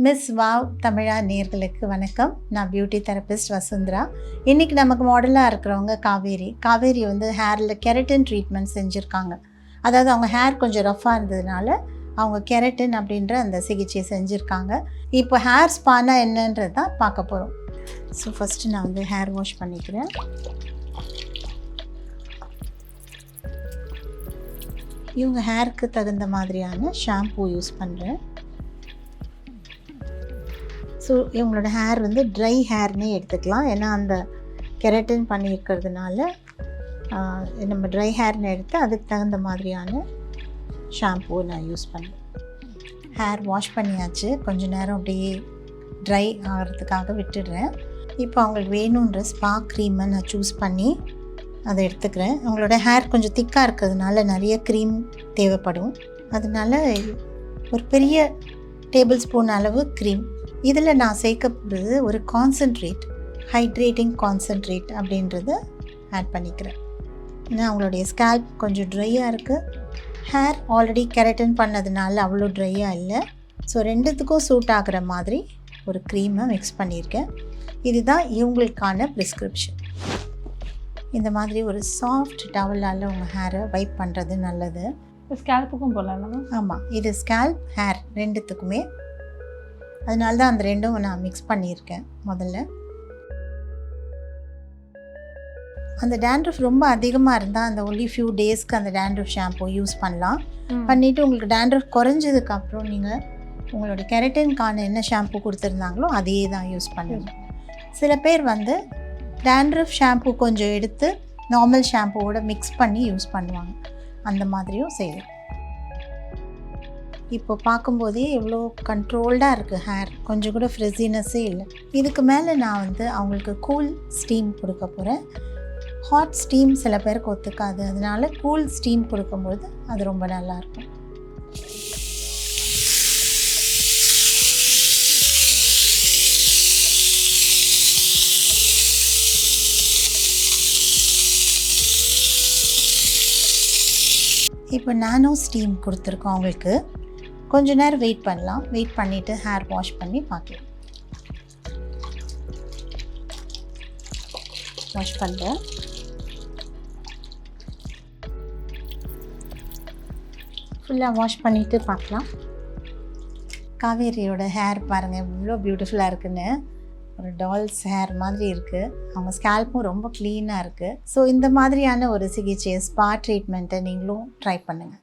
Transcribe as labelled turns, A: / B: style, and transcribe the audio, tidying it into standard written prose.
A: Miss wow தமிழா நேர்களுக்கு வணக்கம். நான் பியூட்டி தெரபிஸ்ட் வசுந்தரா. இன்றைக்கி நமக்கு மாடலாக இருக்கிறவங்க காவேரி வந்து ஹேரில் கெரட்டின் ட்ரீட்மெண்ட் செஞ்சுருக்காங்க. அதாவது அவங்க ஹேர் கொஞ்சம் ரஃப்பாக இருந்ததுனால அவங்க கெரட்டின் அப்படின்ற அந்த சிகிச்சை செஞ்சுருக்காங்க. இப்போ ஹேர் ஸ்பானா என்னன்றது தான் பார்க்க போகிறோம். ஸோ ஃபஸ்ட்டு நான் வந்து ஹேர் வாஷ் பண்ணிக்கிறேன். இவங்க ஹேருக்கு தகுந்த மாதிரியான ஷாம்பூ யூஸ் பண்ணுறேன். ஸோ இவங்களோட ஹேர் வந்து ட்ரை ஹேர்னே எடுத்துக்கலாம். ஏன்னா அந்த கெரட்டின் பண்ணியிருக்கிறதுனால நம்ம ட்ரை ஹேர்னு எடுத்து அதுக்கு தகுந்த மாதிரியான ஷாம்பூ நான் யூஸ் பண்ணேன். ஹேர் வாஷ் பண்ணியாச்சு. கொஞ்சம் நேரம் அப்படியே ட்ரை ஆகிறதுக்காக விட்டுடுறேன். இப்போ அவங்களுக்கு வேணுன்ற ஸ்பா க்ரீமை நான் சூஸ் பண்ணி அதை எடுத்துக்கிறேன். அவங்களோட ஹேர் கொஞ்சம் திக்காக இருக்கிறதுனால நிறைய க்ரீம் தேவைப்படும். அதனால ஒரு பெரிய டேபிள் ஸ்பூன் அளவு க்ரீம். இதில் நான் சேர்க்க போகிறது ஒரு கான்சன்ட்ரேட், ஹைட்ரேட்டிங் கான்சன்ட்ரேட் அப்படின்றத ஆட் பண்ணிக்கிறேன். ஏன்னா அவங்களுடைய ஸ்கேல்ப் கொஞ்சம் ட்ரையாக இருக்குது. ஹேர் ஆல்ரெடி கெரட்டின் பண்ணதுனால அவ்வளோ ட்ரையாக இல்லை. ஸோ ரெண்டுத்துக்கும் சூட் ஆகிற மாதிரி ஒரு க்ரீமை மிக்ஸ் பண்ணியிருக்கேன். இதுதான் இவங்களுக்கான ப்ரிஸ்கிரிப்ஷன். இந்த மாதிரி ஒரு சாஃப்ட் டவலால் உங்கள் ஹேரை வைப் பண்ணுறது நல்லது.
B: ஸ்கேல்ப்புக்கும் போடலாம்.
A: ஆமாம், இது ஸ்கேல்ப் ஹேர் ரெண்டுத்துக்குமே. அதனால தான் அந்த ரெண்டும் நான் மிக்ஸ் பண்ணியிருக்கேன். முதல்ல அந்த டேண்ட்ரஃப் ரொம்ப அதிகமாக இருந்தால் அந்த ஒன்லி ஃபியூ டேஸ்க்கு அந்த டேண்ட்ரஃப் ஷாம்பூ யூஸ் பண்ணலாம். பண்ணிவிட்டு உங்களுக்கு டேண்ட்ரஃப் குறைஞ்சதுக்கப்புறம் நீங்கள் உங்களோட கெரட்டின்கான என்ன ஷாம்பூ கொடுத்துருந்தாங்களோ அதே தான் யூஸ் பண்ணணும். சில பேர் வந்து டேண்ட்ரஃப் ஷாம்பூ கொஞ்சம் எடுத்து நார்மல் ஷாம்பூவோட மிக்ஸ் பண்ணி யூஸ் பண்ணுவாங்க. அந்த மாதிரியும் செய்யலாம். இப்போ பார்க்கும்போதே எவ்வளோ கண்ட்ரோல்டாக இருக்குது ஹேர். கொஞ்சம் கூட ஃப்ரெஸினஸ்ஸே இல்லை. இதுக்கு மேலே நான் வந்து அவங்களுக்கு கூல் ஸ்டீம் கொடுக்க போகிறேன். ஹாட் ஸ்டீம் சில பேருக்கு ஒத்துக்காது. அதனால கூல் ஸ்டீம் கொடுக்கும்போது அது ரொம்ப நல்லாயிருக்கும். இப்போ நானோ ஸ்டீம் கொடுத்துருக்கோம். அவங்களுக்கு கொஞ்ச நேரம் வெயிட் பண்ணலாம். வெயிட் பண்ணிவிட்டு ஹேர் வாஷ் பண்ணி பார்க்கலாம். வாஷ் பண்ணுறேன். ஃபுல்லாக வாஷ் பண்ணிவிட்டு பார்க்கலாம். காவேரியோட ஹேர் பாருங்கள் இவ்வளோ பியூட்டிஃபுல்லாக இருக்குன்னு. ஒரு டால்ஸ் ஹேர் மாதிரி இருக்குது. அவங்க ஸ்கேல்ப்பும் ரொம்ப க்ளீனாக இருக்குது. ஸோ இந்த மாதிரியான ஒரு சிகிச்சை ஸ்பா ட்ரீட்மெண்ட்டை நீங்களும் ட்ரை பண்ணுங்கள்.